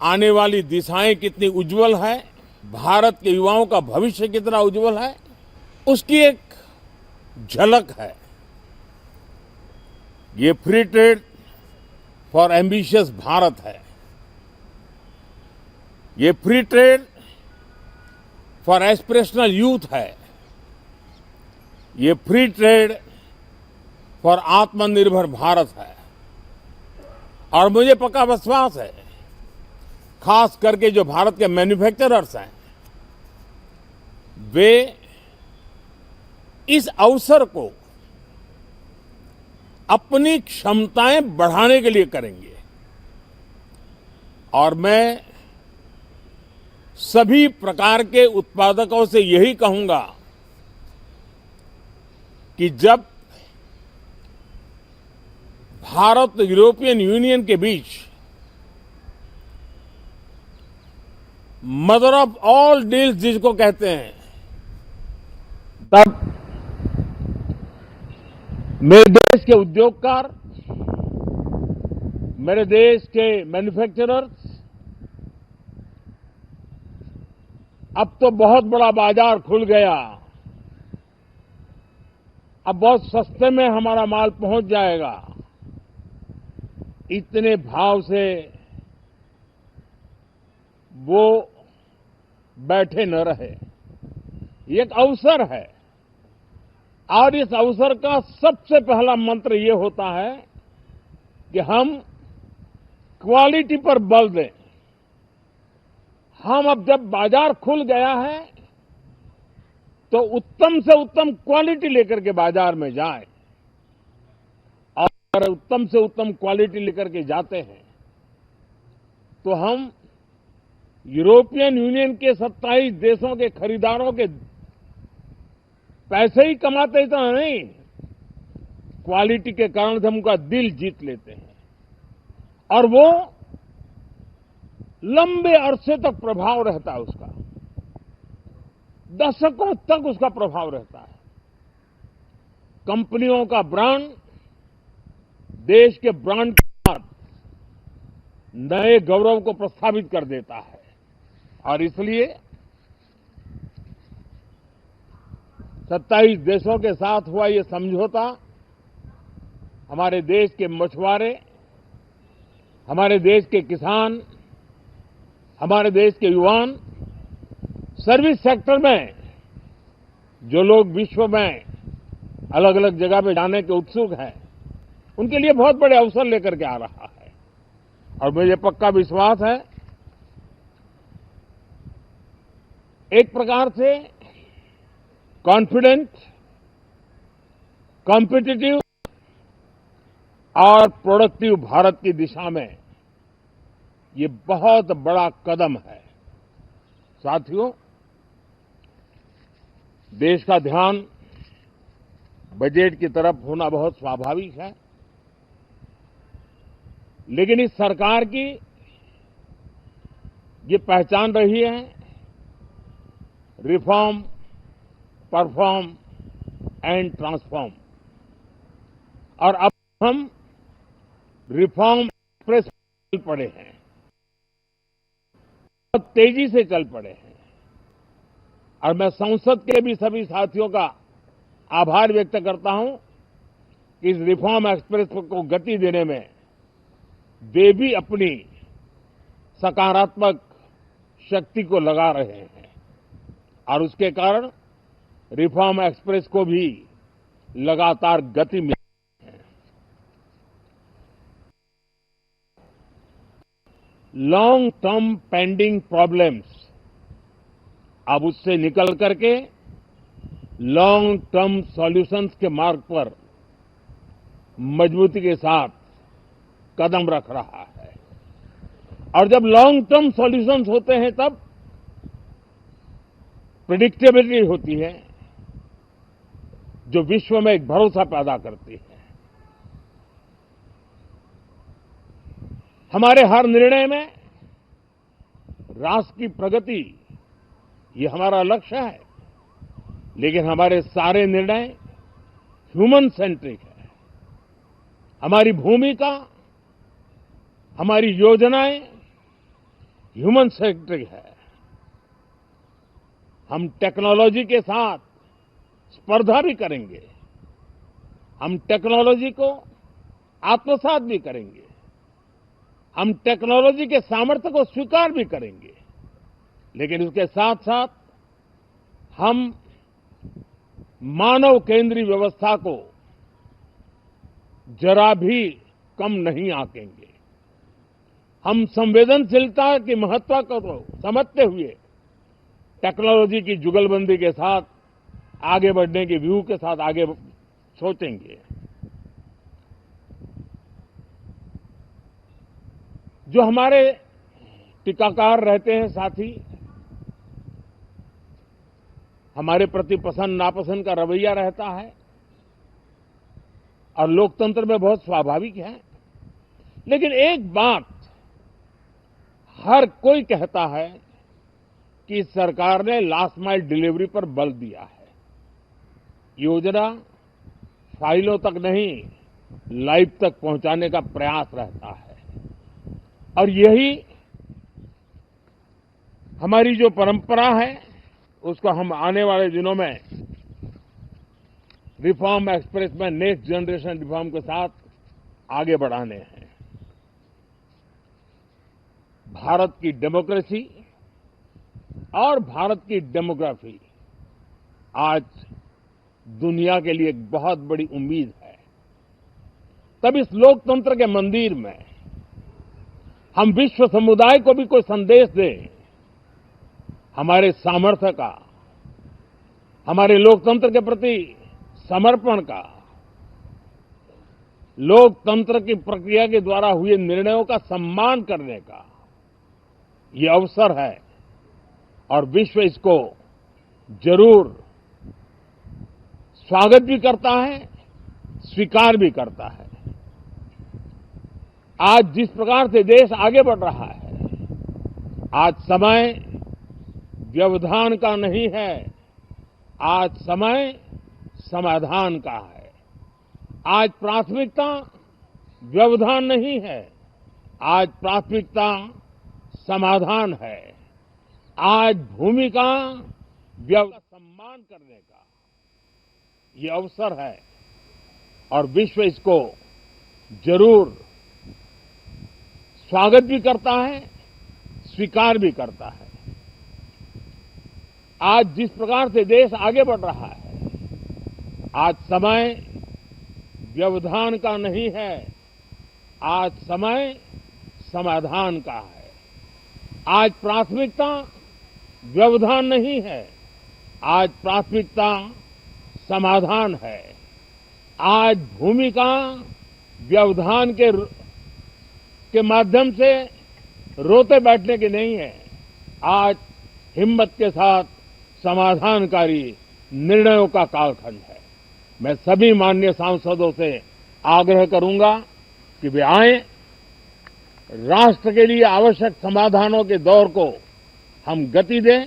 आने वाली दिशाएं कितनी उज्जवल है, भारत के युवाओं का भविष्य कितना उज्जवल है, उसकी एक झलक है। ये free trade for ambitious Bharat है। ये free trade for aspirational youth है। ये फ्री ट्रेड फॉर आत्मनिर्भर भारत है। और मुझे पक्का विश्वास है, खास करके जो भारत के मैन्युफैक्चरर्स हैं, वे इस अवसर को अपनी क्षमताएं बढ़ाने के लिए करेंगे। और मैं सभी प्रकार के उत्पादकों से यही कहूंगा कि जब भारत यूरोपियन यूनियन के बीच मदर ऑफ ऑल डील्स जिसको कहते हैं, तब मेरे देश के उद्योगकार, मेरे देश के मैन्युफैक्चरर्स अब तो बहुत बड़ा बाजार खुल गया, अब बहुत सस्ते में हमारा माल पहुंच जाएगा, इतने भाव से वो बैठे न रहे। ये एक अवसर है और इस अवसर का सबसे पहला मंत्र ये होता है कि हम क्वालिटी पर बल दें। हम अब जब बाजार खुल गया है तो उत्तम से उत्तम क्वालिटी लेकर के बाजार में जाएं। और अगर उत्तम से उत्तम क्वालिटी लेकर के जाते हैं तो हम यूरोपियन यूनियन के 27 देशों के खरीदारों के पैसे ही कमाते इतना नहीं, क्वालिटी के कारण से हम उनका दिल जीत लेते हैं और वो लंबे अरसे तक प्रभाव रहता है उसका, दशकों तक उसका प्रभाव रहता है। कंपनियों का ब्रांड देश के ब्रांड के साथ नए गौरव को प्रस्थापित कर देता है। और इसलिए 27 देशों के साथ हुआ ये समझौता हमारे देश के मछुआरे, हमारे देश के किसान, हमारे देश के युवान, सर्विस सेक्टर में जो लोग विश्व में अलग अलग जगह पे जाने के उत्सुक हैं, उनके लिए बहुत बड़े अवसर लेकर के आ रहा है। और मुझे पक्का विश्वास है, एक प्रकार से कॉन्फिडेंट, कॉम्पिटिटिव और प्रोडक्टिव भारत की दिशा में ये बहुत बड़ा कदम है। साथियों, देश का ध्यान बजट की तरफ होना बहुत स्वाभाविक है, लेकिन इस सरकार की ये पहचान रही है रिफॉर्म, परफॉर्म एंड ट्रांसफॉर्म। और अब हम रिफॉर्म एक्सप्रेस चल पड़े हैं, बहुत तेजी से चल पड़े हैं। और मैं संसद के भी सभी साथियों का आभार व्यक्त करता हूं कि इस रिफॉर्म एक्सप्रेस को गति देने में वे भी अपनी सकारात्मक शक्ति को लगा रहे हैं और उसके कारण रिफॉर्म एक्सप्रेस को भी लगातार गति मिल रही है। लॉन्ग टर्म पेंडिंग प्रॉब्लम्स अब उससे निकल करके लॉन्ग टर्म सॉल्यूशंस के मार्ग पर मजबूती के साथ कदम रख रहा है। और जब लॉन्ग टर्म सॉल्यूशंस होते हैं तब प्रेडिक्टेबिलिटी होती है, जो विश्व में एक भरोसा पैदा करती है। हमारे हर निर्णय में राष्ट्र की प्रगति ये हमारा लक्ष्य है, लेकिन हमारे सारे निर्णय ह्यूमन सेंट्रिक है। हमारी भूमिका, हमारी योजनाएं ह्यूमन सेंट्रिक है। हम टेक्नोलॉजी के साथ स्पर्धा भी करेंगे, हम टेक्नोलॉजी को आत्मसात भी करेंगे, हम टेक्नोलॉजी के सामर्थ्य को स्वीकार भी करेंगे, लेकिन उसके साथ साथ हम मानव केंद्रीय व्यवस्था को जरा भी कम नहीं आंकेंगे। हम संवेदनशीलता की महत्व को समझते हुए टेक्नोलॉजी की जुगलबंदी के साथ आगे बढ़ने के व्यू के साथ आगे सोचेंगे। जो हमारे टीकाकार रहते हैं साथी, हमारे प्रति पसंद नापसंद का रवैया रहता है और लोकतंत्र में बहुत स्वाभाविक है, लेकिन एक बात हर कोई कहता है कि सरकार ने लास्ट माइल डिलीवरी पर बल दिया है। योजना फाइलों तक नहीं, लाइव तक पहुंचाने का प्रयास रहता है और यही हमारी जो परंपरा है उसको हम आने वाले दिनों में रिफॉर्म एक्सप्रेस में नेक्स्ट जनरेशन रिफॉर्म के साथ आगे बढ़ाने हैं। भारत की डेमोक्रेसी और भारत की डेमोग्राफी आज दुनिया के लिए एक बहुत बड़ी उम्मीद है। तब इस लोकतंत्र के मंदिर में हम विश्व समुदाय को भी कोई संदेश दें, हमारे सामर्थ्य का, हमारे लोकतंत्र के प्रति समर्पण का, लोकतंत्र की प्रक्रिया के द्वारा हुए निर्णयों का सम्मान करने का ये अवसर है और विश्व इसको जरूर स्वागत भी करता है, स्वीकार भी करता है। आज जिस प्रकार से देश आगे बढ़ रहा है, आज समय व्यवधान का नहीं है, आज समय समाधान का है। आज प्राथमिकता व्यवधान नहीं है, आज प्राथमिकता समाधान है। आज भूमिका व्यवधान का सम्मान करने का ये अवसर है और विश्व इसको जरूर स्वागत भी करता है, स्वीकार भी करता है। आज जिस प्रकार से देश आगे बढ़ रहा है, आज समय व्यवधान का नहीं है, आज समय समाधान का है। आज प्राथमिकता व्यवधान नहीं है, आज प्राथमिकता समाधान है। आज भूमिका व्यवधान के माध्यम से रोते बैठने की नहीं है, आज हिम्मत के साथ समाधानकारी निर्णयों का कालखंड है। मैं सभी माननीय सांसदों से आग्रह करूंगा कि वे आएं, राष्ट्र के लिए आवश्यक समाधानों के दौर को हम गति दें